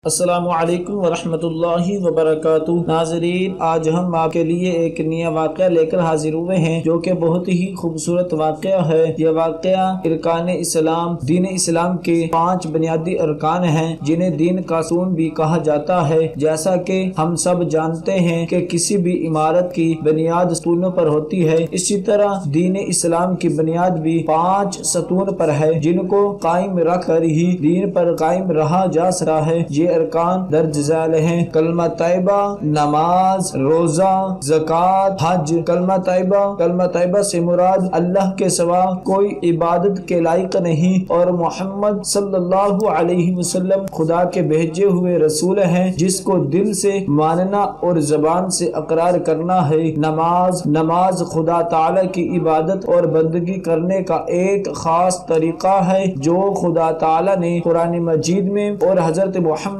السلام علیکم ورحمۃ اللہ وبرکاتہ۔ ناظرین، آج ہم آپ کے لیے ایک نیا واقعہ لے کر حاضر ہوئے ہیں جو کہ بہت ہی خوبصورت واقعہ ہے۔ یہ واقعہ ارکان اسلام، دین اسلام کے 5 بنیادی ارکان ہیں جنہیں دین کا ستون بھی کہا جاتا ہے۔ جیسا کہ ہم سب جانتے ہیں کہ کسی بھی عمارت کی بنیاد ستونوں پر ہوتی ہے، اسی طرح دین اسلام کی بنیاد بھی 5 ستون پر ہے جن کو قائم رکھ کر ہی دین پر قائم رہا جا سکتا ہے۔ یہ ارکان درج ذیل ہیں: کلمہ طیبہ، نماز، روزہ، زکوٰۃ، حج۔ کلمہ طیبہ سے مراد اللہ کے سوا کوئی عبادت کے لائق نہیں اور محمد صلی اللہ علیہ وسلم خدا کے بھیجے ہوئے رسول ہیں، جس کو دل سے ماننا اور زبان سے اقرار کرنا ہے۔ نماز خدا تعالی کی عبادت اور بندگی کرنے کا ایک خاص طریقہ ہے جو خدا تعالی نے قرآن مجید میں اور حضرت محمد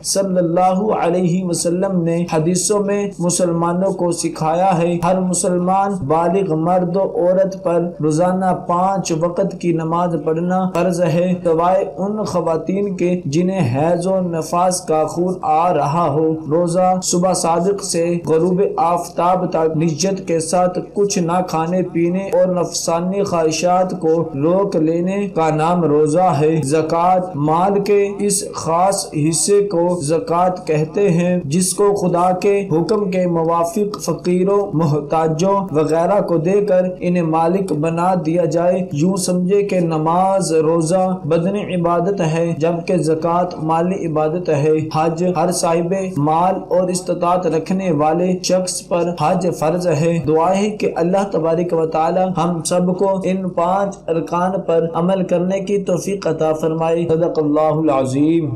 صلی اللہ علیہ وسلم نے حدیثوں میں مسلمانوں کو سکھایا ہے۔ ہر مسلمان بالغ مرد و عورت پر روزانہ 5 وقت کی نماز پڑھنا فرض ہے، سوائے ان خواتین کے جنہیں حیض و نفاس کا خون آ رہا ہو۔ روزہ صبح صادق سے غروب آفتاب تک نیت کے ساتھ کچھ نہ کھانے پینے اور نفسانی خواہشات کو روک لینے کا نام روزہ ہے۔ زکوٰۃ، مال کے اس خاص حصے کو زکوٰۃ کہتے ہیں جس کو خدا کے حکم کے موافق فقیروں، محتاجوں وغیرہ کو دے کر انہیں مالک بنا دیا جائے۔ یوں سمجھے کہ نماز، روزہ بدنی عبادت ہے جبکہ زکوٰۃ مالی عبادت ہے۔ حج، ہر صاحب مال اور استطاعت رکھنے والے شخص پر حج فرض ہے۔ دعا ہے کہ اللہ تبارک و تعالی ہم سب کو ان 5 ارکان پر عمل کرنے کی توفیق عطا فرمائے۔ صدق اللہ العظیم۔